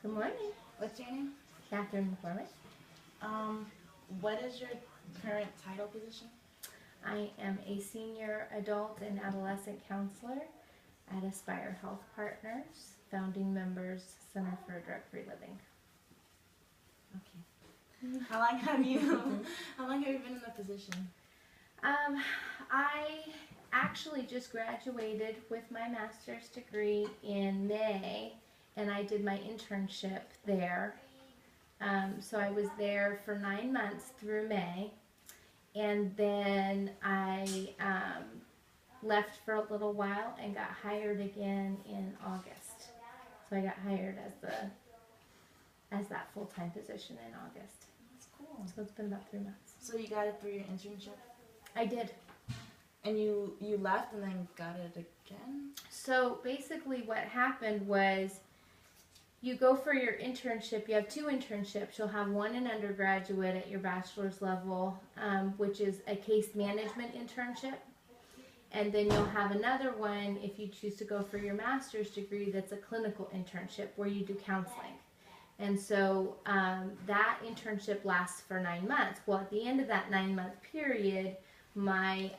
Good morning, What's your name? Catherine McCormick. What is your current title position? I am a senior adult and adolescent counselor at Aspire Health Partners, founding members, Center for Drug-Free Living. Okay. How long have you been in the position? I actually just graduated with my master's degree in May, and I did my internship there. So I was there for 9 months through May, and then I left for a little while and got hired again in August. So I got hired as that full-time position in August. That's cool. So it's been about 3 months. So you got it through your internship? I did. And you left and then got it again? So basically what happened was you go for your internship. You have 2 internships. You'll have one in undergraduate at your bachelor's level, which is a case management internship. And then you'll have another one if you choose to go for your master's degree that's a clinical internship where you do counseling. And so that internship lasts for 9 months. Well, at the end of that 9-month period, my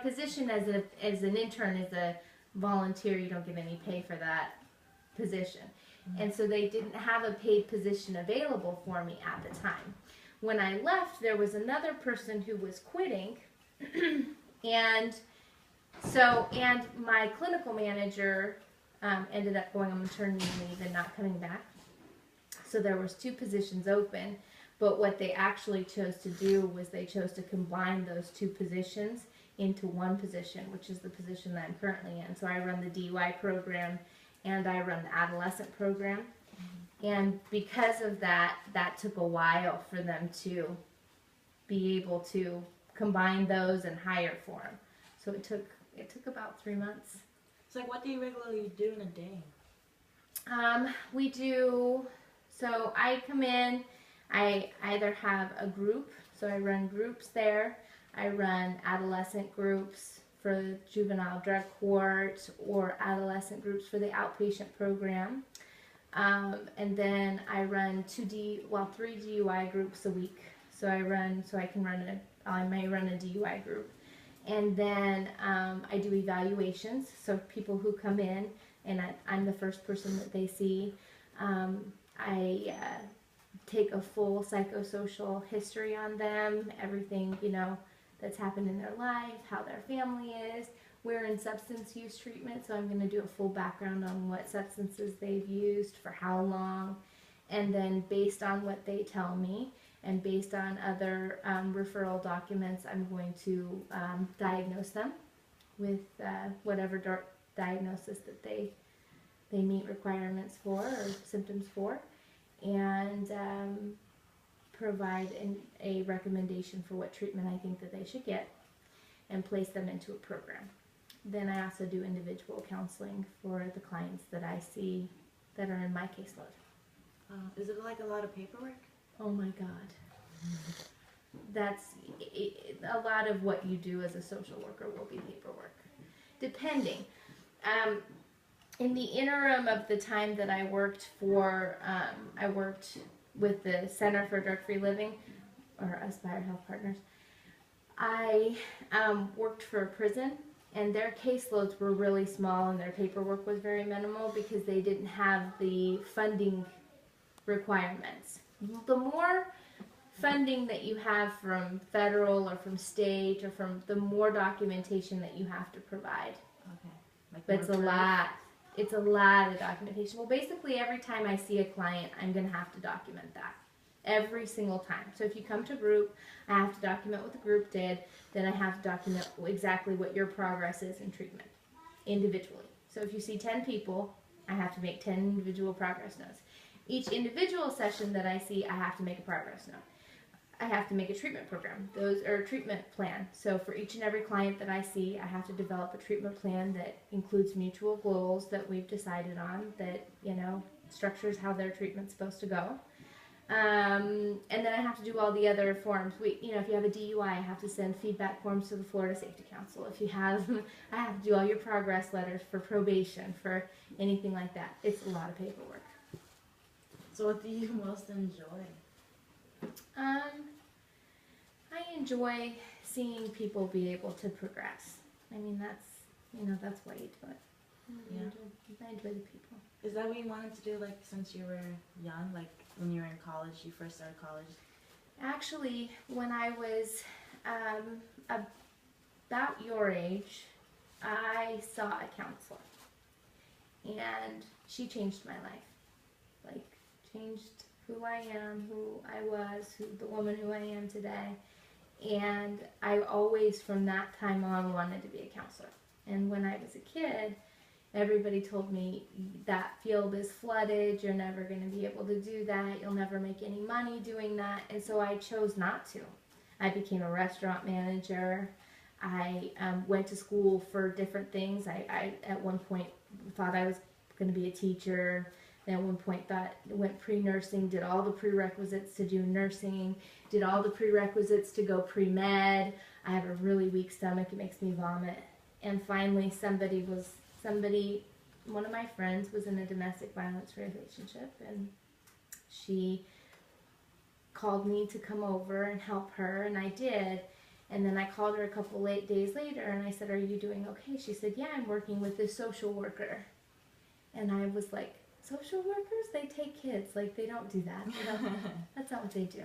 position as an intern is a volunteer. You don't get any pay for that position. And so they didn't have a paid position available for me at the time. When I left, there was another person who was quitting, and my clinical manager ended up going on maternity leave and not coming back. So there was 2 positions open, but what they actually chose to do was they chose to combine those 2 positions into one position, which is the position that I'm currently in. So I run the DUI program and I run the adolescent program. And because of that, that took a while for them to be able to combine those and hire for them. So it took about 3 months. So what do you regularly do in a day? So I come in, I either have a group, so I run groups there. I run adolescent groups for juvenile drug court or adolescent groups for the outpatient program. And then I run 3 DUI groups a week. So I may run a DUI group. And then I do evaluations. So people who come in and I'm the first person that they see. I take a full psychosocial history on them, everything, that's happened in their life, how their family is. We're in substance use treatment, so I'm going to do a full background on what substances they've used, for how long, and then based on what they tell me and based on other referral documents, I'm going to diagnose them with whatever diagnosis that they meet requirements for or symptoms for, and provide a recommendation for what treatment I think that they should get and place them into a program. Then I also do individual counseling for the clients that I see that are in my caseload. Is it like a lot of paperwork? Oh my God. That's a lot of what you do as a social worker will be paperwork. Depending. In the interim of the time that I worked with the Center for Drug-Free Living, or Aspire Health Partners, I worked for a prison, and their caseloads were really small and their paperwork was very minimal because they didn't have the funding requirements. The more funding that you have from federal or from state or the more documentation that you have to provide. Okay. But it's a lot. It's a lot of documentation. Well, basically every time I see a client, I'm going to have to document that. Every single time. So if you come to group, I have to document what the group did. Then I have to document exactly what your progress is in treatment, individually. So if you see 10 people, I have to make 10 individual progress notes. Each individual session that I see, I have to make a progress note. I have to make a treatment program. Those are a treatment plan. So for each and every client that I see, I have to develop a treatment plan that includes mutual goals that we've decided on, that, structures how their treatment's supposed to go. And then I have to do all the other forms. If you have a DUI, I have to send feedback forms to the Florida Safety Council. If you have, I have to do all your progress letters for probation, for anything like that. It's a lot of paperwork. So what do you most enjoy? I enjoy seeing people be able to progress. I mean, that's why you do it. I enjoy the people. Is that what you wanted to do, like, since you were young, like, when you were in college, you first started college? Actually, when I was about your age, I saw a counselor, and she changed my life. Like, changed who I am, who I was, the woman who I am today. And I always, from that time on, wanted to be a counselor. And when I was a kid, everybody told me that field is flooded, you're never going to be able to do that, you'll never make any money doing that, and so I chose not to. I became a restaurant manager. I went to school for different things. I at one point thought I was going to be a teacher. Then at one point went pre-nursing, did all the prerequisites to do nursing, did all the prerequisites to go pre-med. I have a really weak stomach, it makes me vomit. And finally one of my friends was in a domestic violence relationship, and she called me to come over and help her, and I did. And then I called her a couple days later, and I said, "Are you doing okay?" She said, "Yeah, I'm working with this social worker." And I was like, "Social workers? They take kids. Like, they don't do that. That's not what they do."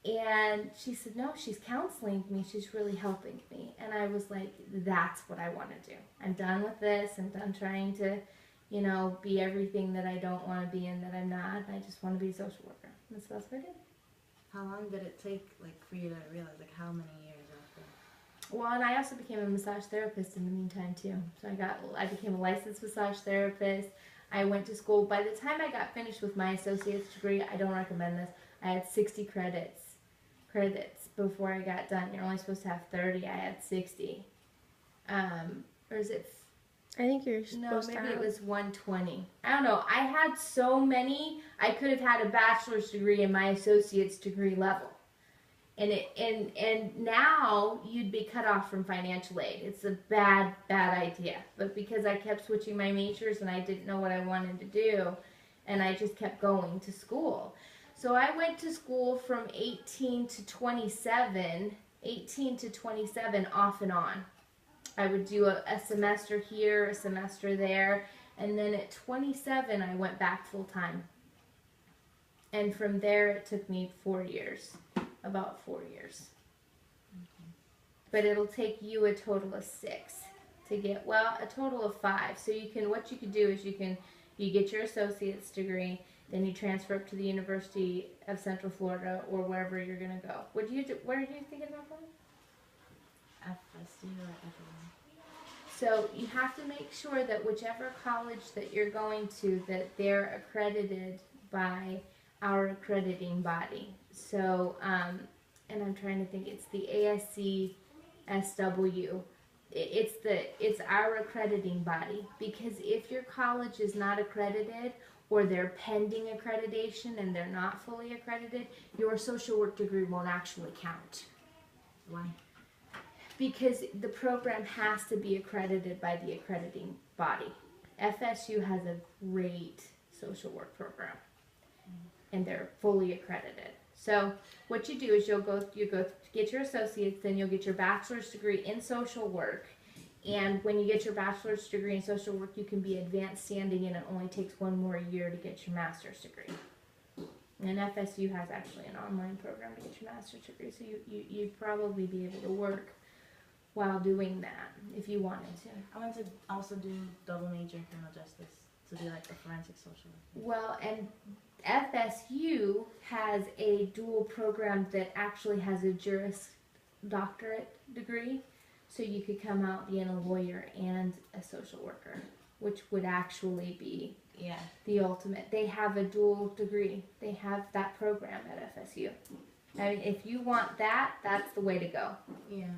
And she said, "No, she's counseling me. She's really helping me." And I was like, that's what I want to do. I'm done with this. I'm done trying to, be everything that I don't want to be and that I'm not. I just want to be a social worker. And so that's what I did. How long did it take, like, for you to realize, like, how many years after? Well, and I also became a massage therapist in the meantime, too. So I became a licensed massage therapist. I went to school. By the time I got finished with my associate's degree, I don't recommend this, I had 60 credits before I got done. You're only supposed to have 30. I had 60. Or is it? I think you're supposed to have. No, maybe it was 120. I don't know. I had so many. I could have had a bachelor's degree and my associate's degree level. And now you'd be cut off from financial aid. It's a bad idea. But because I kept switching my majors and I didn't know what I wanted to do, and I just kept going to school. So I went to school from 18 to 27 off and on. I would do a semester here, a semester there, and then at 27 I went back full time. And from there it took me 4 years, about 4 years. Okay. But it'll take you a total of 6 to get, a total of 5. So what you can do is you get your associate's degree, then you transfer up to the University of Central Florida or wherever you're going to go. Where are you thinking about going? FSU or FLS? So you have to make sure that whichever college that you're going to, that they're accredited by our accrediting body. So, and I'm trying to think, it's the ASCSW. It's our accrediting body, because if your college is not accredited or they're pending accreditation and they're not fully accredited, your social work degree won't actually count. Why? Because the program has to be accredited by the accrediting body. FSU has a great social work program, and they're fully accredited. So what you do is you go get your associates, then you'll get your bachelor's degree in social work. And when you get your bachelor's degree in social work, you can be advanced standing, and it only takes 1 more year to get your master's degree. And FSU has actually an online program to get your master's degree, so you'd probably be able to work while doing that if you wanted to. I want to also do double major in criminal justice, to do like a forensic social worker. Well, and FSU has a dual program that actually has a Juris Doctorate degree. So you could come out being a lawyer and a social worker, which would actually be the ultimate. They have a dual degree. They have that program at FSU. I mean, if you want that, that's the way to go. Yeah.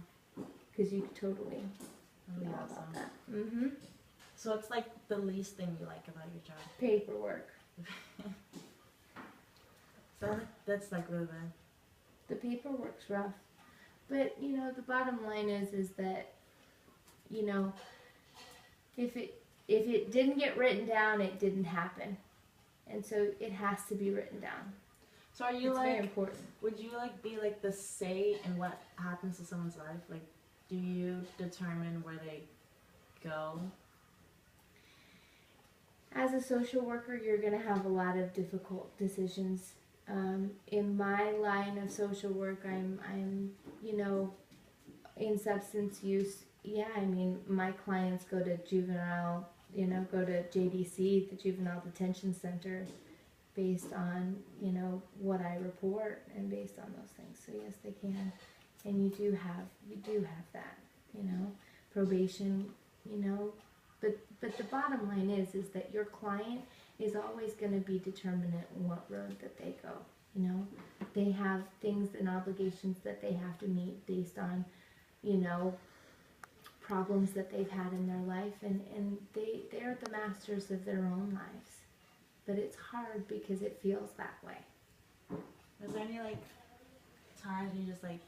Because you could totally Really know awesome. about that. Mm-hmm. So it's like the least thing you like about your job? Paperwork. So that's like really bad. The paperwork's rough. But, you know, the bottom line is that, you know, if it didn't get written down, it didn't happen. And so it has to be written down. So are you It's like, very important. would you like be like the say in what happens to someone's life? Like, do you determine where they go? As a social worker, you're going to have a lot of difficult decisions. In my line of social work, I'm, you know, in substance use. Yeah, I mean, my clients go to juvenile, you know, go to JDC, the Juvenile Detention Center, based on, you know, what I report and based on those things. So yes, they can. And you do have that, you know, probation, you know, but the bottom line is that your client is always going to be determinant in what road that they go. You know, they have things and obligations that they have to meet based on, you know, problems that they've had in their life, and they're the masters of their own lives. But it's hard because it feels that way. Was there any like times you just like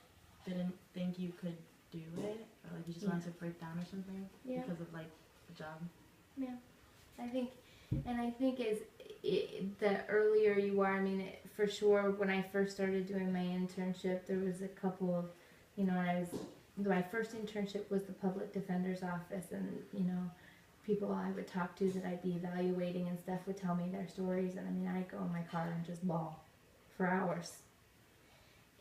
didn't think you could do it, or like you just wanted to break down or something because of like the job? Yeah, I think the earlier you are, I mean, for sure, when I first started doing my internship, there was a couple of, you know, my first internship was the public defender's office, and, you know, people I would talk to that I'd be evaluating and stuff would tell me their stories, and I mean, I'd go in my car and just bawl for hours.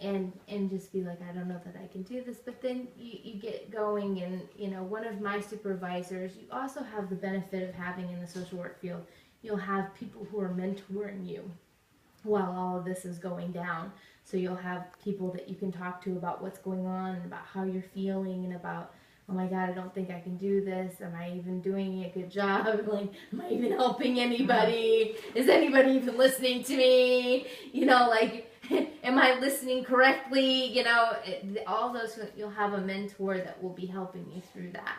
And just be like, I don't know that I can do this. But then you get going, and, you know, one of my supervisors, you also have the benefit of having in the social work field, you'll have people who are mentoring you while all of this is going down. So you'll have people that you can talk to about what's going on and about how you're feeling and about, oh my God, I don't think I can do this. Am I even doing a good job? Like, am I even helping anybody? Is anybody even listening to me? You know, like, am I listening correctly? You know, all those, you'll have a mentor that will be helping you through that.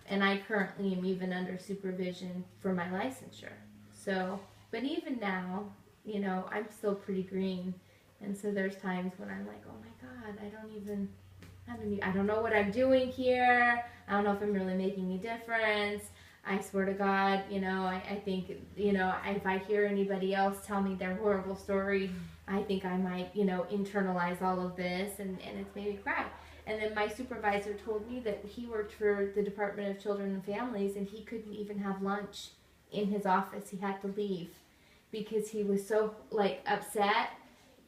And I currently am even under supervision for my licensure. So, but even now, you know, I'm still pretty green. And so there's times when I'm like, oh my God, I don't know what I'm doing here. I don't know if I'm really making a difference. I swear to God, you know, I think, you know, if I hear anybody else tell me their horrible story, I think I might, you know, internalize all of this, and it's made me cry. And then my supervisor told me that he worked for the Department of Children and Families, and he couldn't even have lunch in his office. He had to leave because he was so, like, upset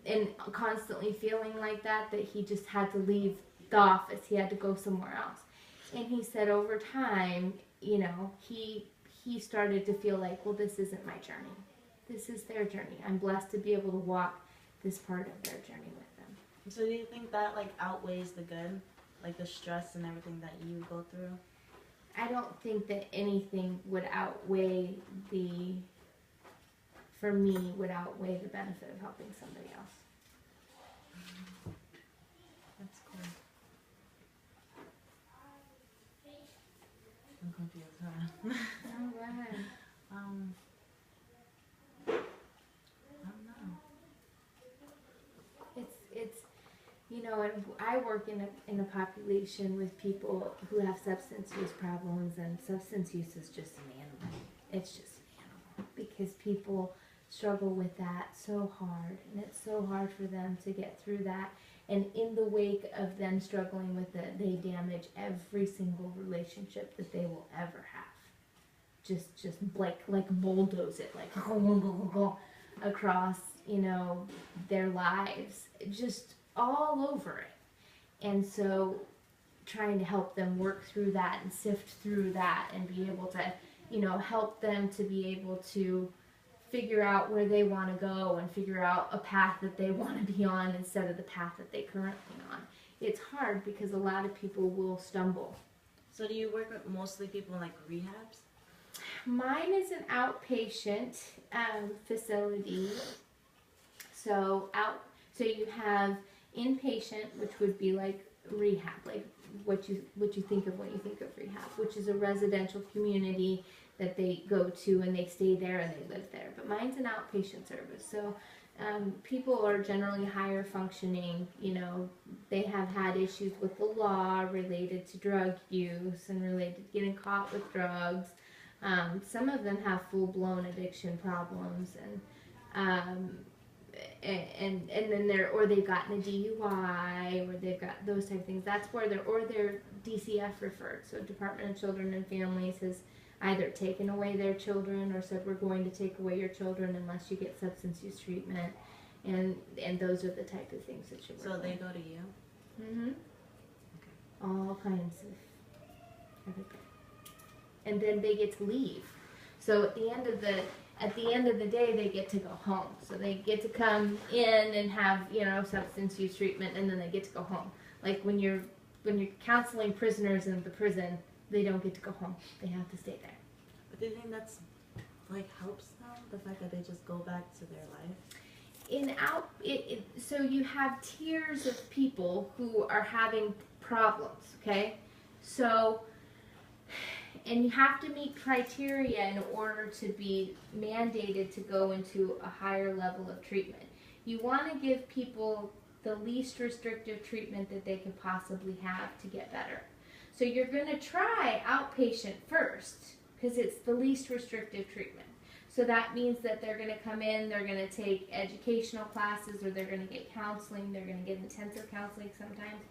and constantly feeling like that he just had to leave the office. He had to go somewhere else. And he said over time, you know, he started to feel like, well, this isn't my journey. This is their journey. I'm blessed to be able to walk this part of their journey with them. So do you think that like outweighs the good? Like the stress and everything that you go through? I don't think that anything would outweigh the benefit of helping somebody else. That's cool. I'm confused, huh? All right. I don't know. It's you know, and I work in a population with people who have substance use problems, and substance use is just an animal. It's just an animal because people struggle with that so hard, and it's so hard for them to get through that. And in the wake of them struggling with it, they damage every single relationship that they will ever have. Just like bulldoze it, like across, you know, their lives, just all over it. And so trying to help them work through that and sift through that and be able to, you know, help them to be able to figure out where they want to go and figure out a path that they want to be on instead of the path that they're currently on. It's hard because a lot of people will stumble. So do you work with mostly people in like rehabs? Mine is an outpatient facility. So you have inpatient, which would be like rehab, like what you think of when you think of rehab, which is a residential community that they go to and they stay there and they live there. But mine's an outpatient service. So people are generally higher functioning. You know, they have had issues with the law related to drug use and related to getting caught with drugs. Some of them have full-blown addiction problems, and then they've gotten a DUI, or they've got those type of things. That's where they're DCF referred. So Department of Children and Families has either taken away their children or said, we're going to take away your children unless you get substance use treatment, and those are the type of things that you work So they with. go to you? Mm-hmm. Okay. All kinds of everything. And then they get to leave. So at the end of the day, they get to go home. So they get to come in and have, substance use treatment, and then they get to go home. Like when you're counseling prisoners in the prison, they don't get to go home. They have to stay there. But do you think that's helps them? The fact that they just go back to their life? So you have tiers of people who are having problems, okay? So, and you have to meet criteria in order to be mandated to go into a higher level of treatment. You want to give people the least restrictive treatment that they could possibly have to get better. So you're going to try outpatient first because it's the least restrictive treatment. So that means that they're going to come in, they're going to take educational classes, or they're going to get counseling, they're going to get intensive counseling sometimes.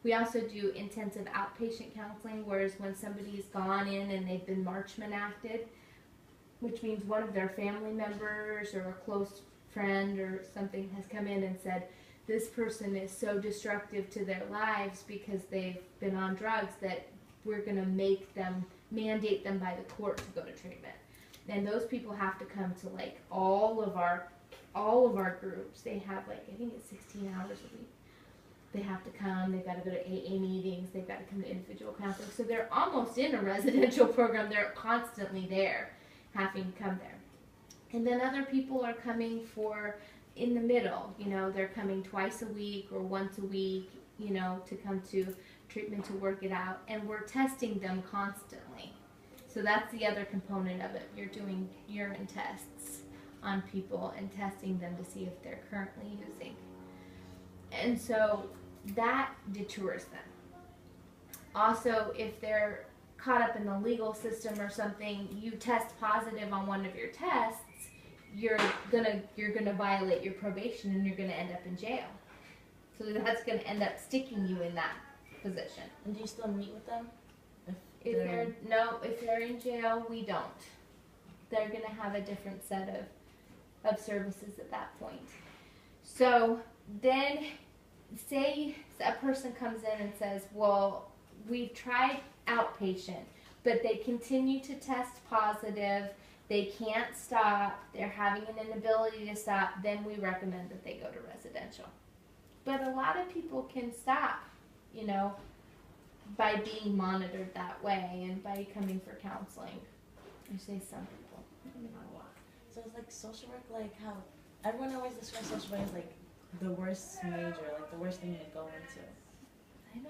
We also do intensive outpatient counseling, whereas when somebody's gone in and they've been Marchman acted, which means one of their family members or a close friend or something has come in and said, this person is so destructive to their lives because they've been on drugs that we're going to mandate them by the court to go to treatment. And those people have to come to all of our groups. They have I think it's 16 hours a week. They have to come, they've got to go to AA meetings, they've got to come to individual counseling. So they're almost in a residential program. They're constantly there, having to come there. And then other people are coming for in the middle, they're coming twice a week or once a week, to come to treatment to work it out. And we're testing them constantly. So that's the other component of it. You're doing urine tests on people and testing them to see if they're currently using. And so that deters them. Also, if they're caught up in the legal system or something, you test positive on one of your tests, you're gonna violate your probation and you're gonna end up in jail. So that's gonna end up sticking you in that position. And do you still meet with them? If they're in jail, we don't. They're gonna have a different set of services at that point. So then, say a person comes in and says, well, we've tried outpatient, but they continue to test positive, they can't stop, they're having an inability to stop, then we recommend that they go to residential. But a lot of people can stop, by being monitored that way and by coming for counseling. I say some people. So it's social work, how everyone always describes social work as the worst major, the worst thing to go into. I've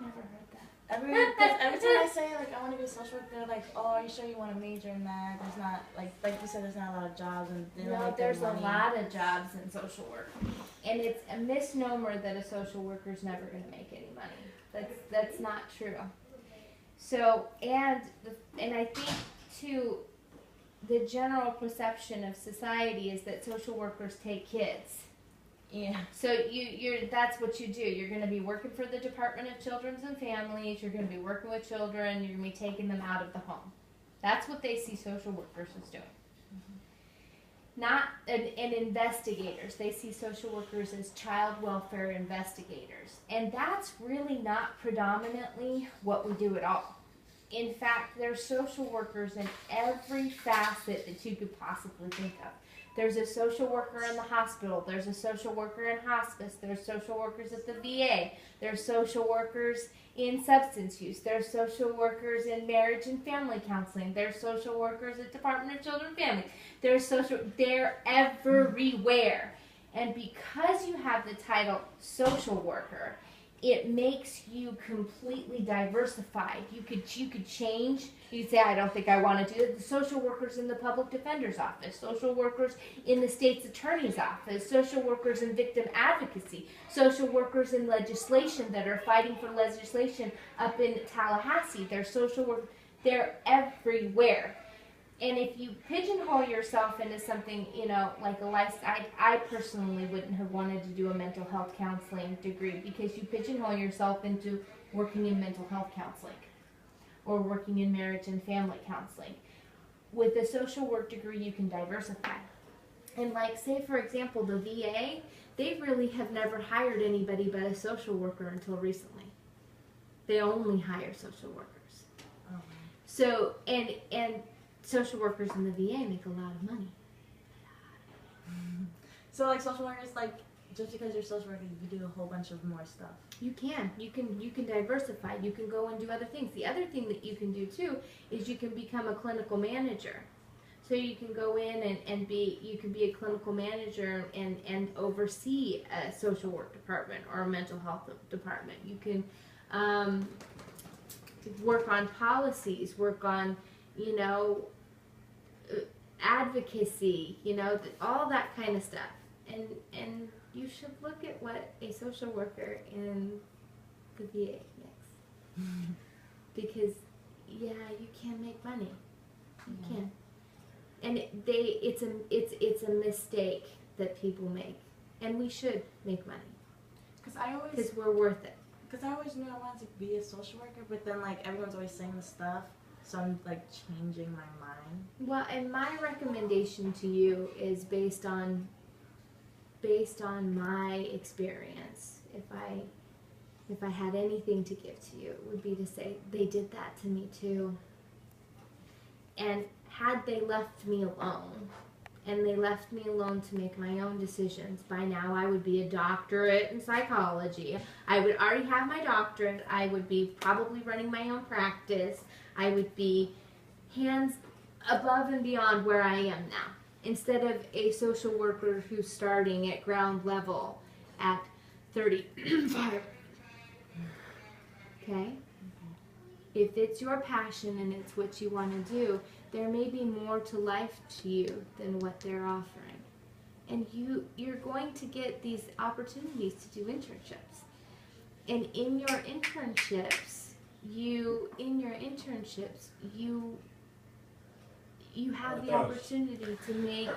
never heard that. Every time I say I want to be a social worker, they're like, oh, are you sure you want to major in that? There's not like you said, there's not a lot of jobs, and they don't make there's their money. A lot of jobs in social work, and it's a misnomer that a social worker's never going to make any money. That's not true. So and I think too, the general perception of society is that social workers take kids. Yeah. So that's what you do. You're going to be working for the Department of Children and Families. You're going to be working with children. You're going to be taking them out of the home. That's what they see social workers as doing. Mm-hmm. Not and investigators. They see social workers as child welfare investigators. And that's really not predominantly what we do at all. In fact, there's social workers in every facet that you could possibly think of. There's a social worker in the hospital. There's a social worker in hospice. There's social workers at the VA. There's social workers in substance use. There's social workers in marriage and family counseling. There's social workers at Department of Children and Family. They're everywhere. And because you have the title social worker, it makes you completely diversified. You could change. You'd say, I don't think I want to do it. The social workers in the public defender's office, social workers in the state's attorney's office, social workers in victim advocacy, social workers in legislation that are fighting for legislation up in Tallahassee. They're social work. They're everywhere. And if you pigeonhole yourself into something, like a lifestyle, I personally wouldn't have wanted to do a mental health counseling degree, because you pigeonhole yourself into working in mental health counseling or working in marriage and family counseling. With a social work degree, you can diversify. And like, say for example, the VA, they really have never hired anybody but a social worker until recently. They only hire social workers. Oh. So, and social workers in the VA make a lot of money. So like social workers, like just because you're a social worker, you can do a whole bunch of more stuff. You can diversify. You can go and do other things. The other thing that you can do too is you can become a clinical manager. So you can go in and be a clinical manager and oversee a social work department or a mental health department. You can work on policies, work on, advocacy, all that kind of stuff. And you should look at what a social worker in the VA makes. Because, you can make money. You can. And it's a mistake that people make. And we should make money. Because we're worth it. Because I always knew I wanted to be a social worker, but then like everyone's always saying this stuff, so I'm like changing my mind. Well, and my recommendation to you is based on my experience. If I had anything to give to you, it would be to say they did that to me too. And had they left me alone, and they left me alone to make my own decisions, by now I would be a doctorate in psychology. I would already have my doctorate. I would be probably running my own practice. I would be hands above and beyond where I am now, instead of a social worker who's starting at ground level at 35. Okay? If it's your passion and it's what you want to do, there may be more to life to you than what they're offering. And you're going to get these opportunities to do internships. And in your internships, you have the opportunity to make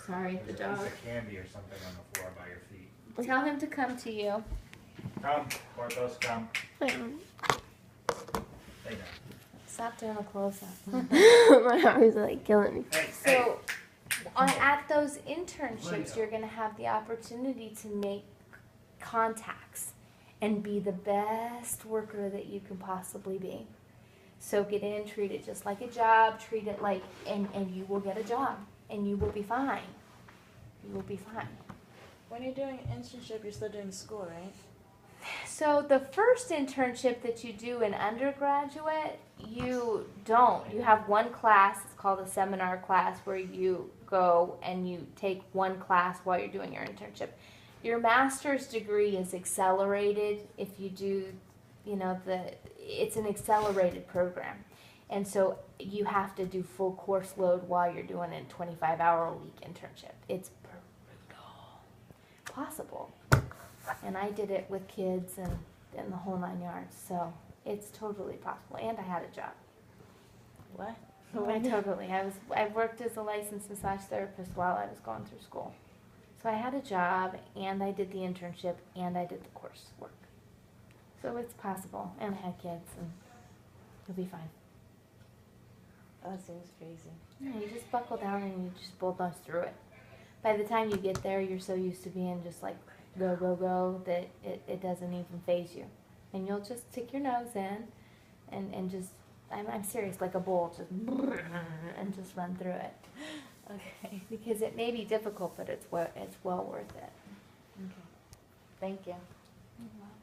sorry, the dog. There's a candy or something on the floor by your feet. Tell him to come to you. Come, Porthos, come. Lay down. Stop doing a close-up. My arms are like killing me. Hey, So, at those internships, you're going to have the opportunity to make contacts and be the best worker that you can possibly be. Soak it in, treat it just like a job, treat it like, and you will get a job, and you will be fine. You will be fine. When you're doing an internship, you're still doing school, right? So the first internship that you do in undergraduate, you don't. You have one class, it's called a seminar class, where you go and you take one class while you're doing your internship. Your master's degree is accelerated if you do, it's an accelerated program. And so you have to do full course load while you're doing a 25-hour-a-week internship. It's brutal. Possible. And I did it with kids and the whole 9 yards. So it's totally possible. And I had a job. What? I worked as a licensed massage therapist while I was going through school. So I had a job, and I did the internship, and I did the coursework. So it's possible. And I had kids, and you'll be fine. That seems crazy. Yeah, you just buckle down and you just bulldoze through it. By the time you get there, you're so used to being just like go, go, go that it doesn't even faze you. And you'll just stick your nose in and just, I'm serious, like a bull, just and just run through it. Okay. Because it may be difficult, but it's well worth it. Okay. Thank you. You're welcome.